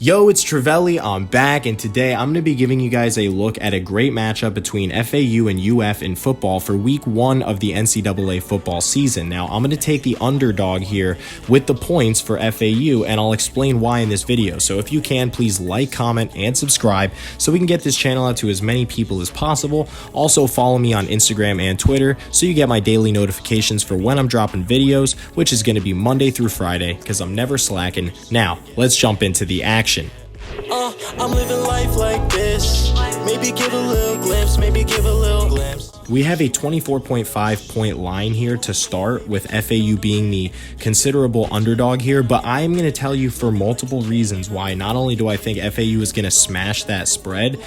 Yo, it's Trivelli. I'm back, and today I'm going to be giving you guys a look at a great matchup between FAU and UF in football for week 1 of the NCAA football season. Now, I'm going to take the underdog here with the points for FAU, and I'll explain why in this video. So if you can, please like, comment, and subscribe so we can get this channel out to as many people as possible. Also, follow me on Instagram and Twitter so you get my daily notifications for when I'm dropping videos, which is going to be Monday through Friday because I'm never slacking. Now, let's jump into the action. I'm living life like this. Maybe give a little glimpse, maybe give a little glimpse. We have a 24.5 point line here to start, with FAU being the considerable underdog here, but I am going to tell you for multiple reasons why not only do I think FAU is going to smash that spread.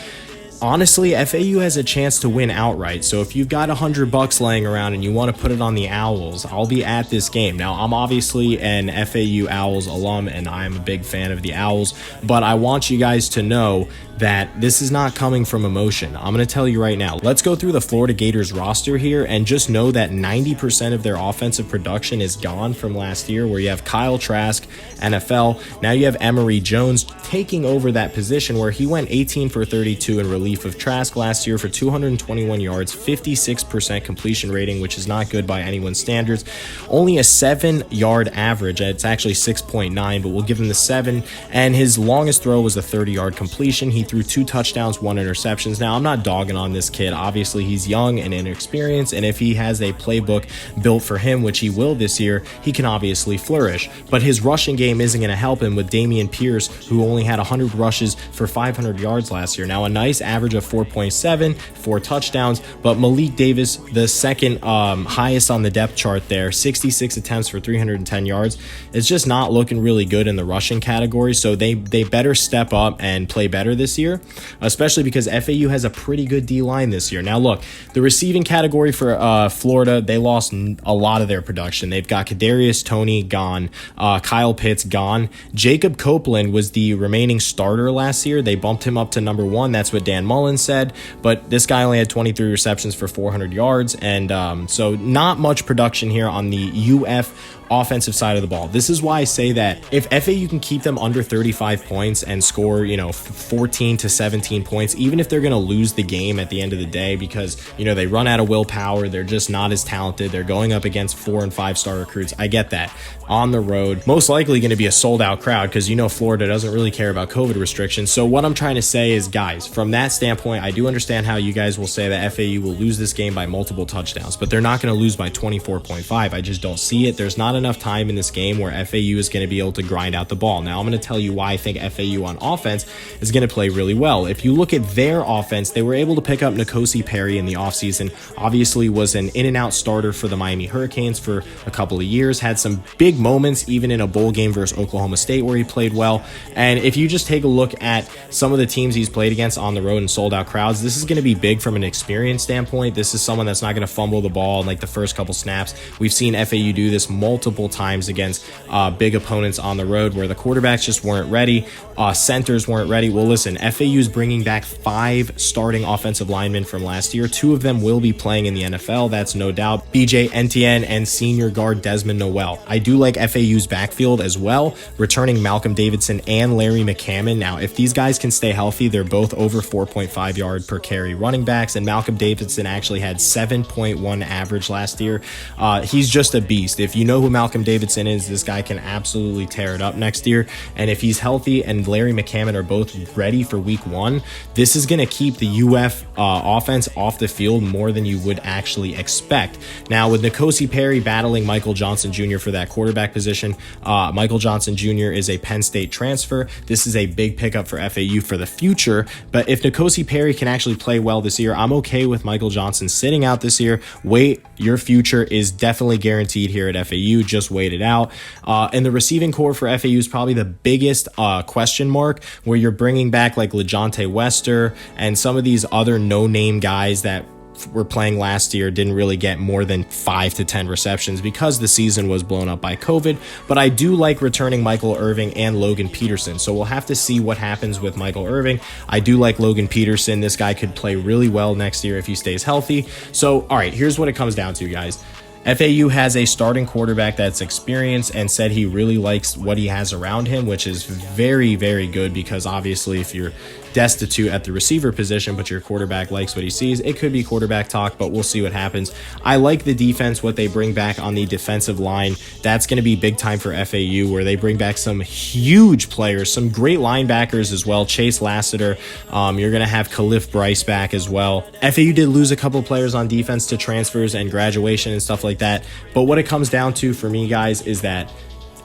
Honestly, FAU has a chance to win outright, so if you've got $100 laying around and you want to put it on the Owls, I'll be at this game. Now, I'm obviously an FAU Owls alum, and I'm a big fan of the Owls, but I want you guys to know that this is not coming from emotion. I'm going to tell you right now. Let's go through the Florida Gators roster here and just know that 90% of their offensive production is gone from last year, where you have Kyle Trask, NFL. Now you have Emory Jones taking over that position, where he went 18 for 32 in relief of Trask last year for 221 yards, 56% completion rating, which is not good by anyone's standards. Only a 7-yard average. It's actually 6.9, but we'll give him the 7. And his longest throw was a 30-yard completion. He threw 2 touchdowns, 1 interceptions. Now, I'm not dogging on this kid. Obviously, he's young and inexperienced, and if he has a playbook built for him, which he will this year, he can obviously flourish. But his rushing game isn't going to help him with Dameon Pierce, who only had 100 rushes for 500 yards last year. Now, a nice average of 4.7, 4 touchdowns, but Malik Davis, the second highest on the depth chart there, 66 attempts for 310 yards. It's just not looking really good in the rushing category, so they better step up and play better this year, especially because FAU has a pretty good D-line this year. Now, look, the receiving category for Florida, they lost a lot of their production. They've got Kadarius Toney gone, Kyle Pitts gone. Jacob Copeland was the remaining starter last year. They bumped him up to number 1. That's what Dan Mullen said, but this guy only had 23 receptions for 400 yards, and so not much production here on the UF offensive side of the ball. This is why I say that if FAU can keep them under 35 points and score, 14 to 17 points, even if they're going to lose the game at the end of the day because, they run out of willpower, they're just not as talented, they're going up against 4- and 5-star recruits. I get that. On the road, most likely going to be a sold-out crowd because, Florida doesn't really care about COVID restrictions. So what I'm trying to say is, guys, from that standpoint, I do understand how you guys will say that FAU will lose this game by multiple touchdowns, but they're not going to lose by 24.5. I just don't see it. There's not enough time in this game where FAU is going to be able to grind out the ball. Now, I'm going to tell you why I think FAU on offense is going to play really well. If you look at their offense, they were able to pick up N'Kosi Perry in the offseason. Obviously was an in-and-out starter for the Miami Hurricanes for a couple of years, had some big moments even in a bowl game versus Oklahoma State where he played well. And if you just take a look at some of the teams he's played against on the road and sold out crowds, this is going to be big from an experience standpoint. This is someone that's not going to fumble the ball in like the first couple snaps. We've seen FAU do this multiple times against big opponents on the road where the quarterbacks just weren't ready, centers weren't ready. Well, listen, FAU is bringing back 5 starting offensive linemen from last year. 2 of them will be playing in the NFL, that's no doubt. BJ Etienne and senior guard Desmond Noel. I do like FAU's backfield as well, returning Malcolm Davidson and Larry McCammon. Now, if these guys can stay healthy, they're both over 4.5 yard per carry running backs, and Malcolm Davidson actually had 7.1 average last year. He's just a beast. If you know who Malcolm Davidson is, this guy can absolutely tear it up next year. And if he's healthy and Larry McCammon are both ready for week 1, this is going to keep the UF offense off the field more than you would actually expect. Now, with N'Kosi Perry battling Michael Johnson Jr. for that quarterback position, Michael Johnson Jr. is a Penn State transfer. This is a big pickup for FAU for the future, but if N'Kosi Perry can actually play well this year, I'm okay with Michael Johnson sitting out this year. Wait, your future is definitely guaranteed here at FAU. Just wait it out. And the receiving core for FAU is probably the biggest question mark, where you're bringing back like LeJontay Wester and some of these other no-name guys that were playing last year didn't really get more than 5 to 10 receptions because the season was blown up by COVID. But I do like returning Michael Irving and Logan Peterson, so we'll have to see what happens with Michael Irving. I do like Logan Peterson. This guy could play really well next year if he stays healthy. So, all right, here's what it comes down to, guys. FAU has a starting quarterback that's experienced and said he really likes what he has around him, which is very, very good, because obviously if you're destitute at the receiver position but your quarterback likes what he sees, it could be quarterback talk, but we'll see what happens. I like the defense, what they bring back on the defensive line. That's going to be big time for FAU, where they bring back some huge players, some great linebackers as well. Chase Lassiter, you're going to have Khalif Bryce back as well. FAU did lose a couple players on defense to transfers and graduation and stuff like that, but what it comes down to for me, guys, is that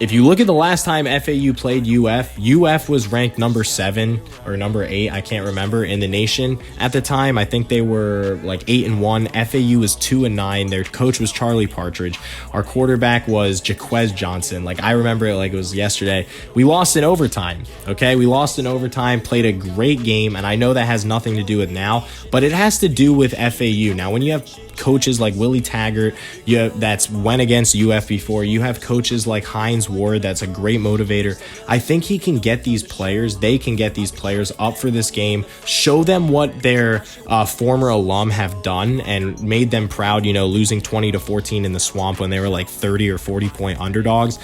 if you look at the last time FAU played UF was ranked number 7 or number 8, I can't remember, in the nation at the time. I think they were like 8-1. FAU was 2-9. Their coach was Charlie Partridge. Our quarterback was Jaquez Johnson. Like, I remember it like it was yesterday. We lost in overtime. Okay, we lost in overtime. Played a great game, and I know that has nothing to do with now, but it has to do with FAU. Now, when you have coaches like Willie Taggart, that's went against UF before. You have coaches like Hines Ward, that's a great motivator. I think he can get these players, they can get these players up for this game, show them what their former alum have done and made them proud, you know, losing 20-14 in the Swamp when they were like 30 or 40 point underdogs.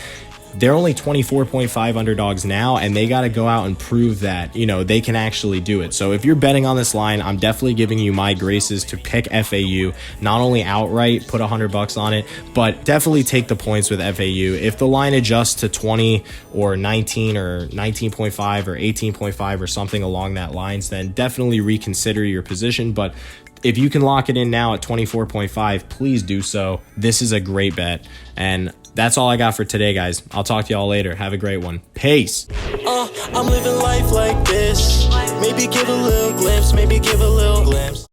They're only 24.5 underdogs now, and they got to go out and prove that, you know, they can actually do it. So if you're betting on this line, I'm definitely giving you my graces to pick FAU, not only outright, put $100 on it, but definitely take the points with FAU. If the line adjusts to 20 or 19 or 19.5 or 18.5 or something along that lines, then definitely reconsider your position. But if you can lock it in now at 24.5, please do so. This is a great bet. And that's all I got for today, guys. I'll talk to y'all later. Have a great one. Peace. I'm living life like this. Maybe give a little glimpse, maybe give a little glimpse.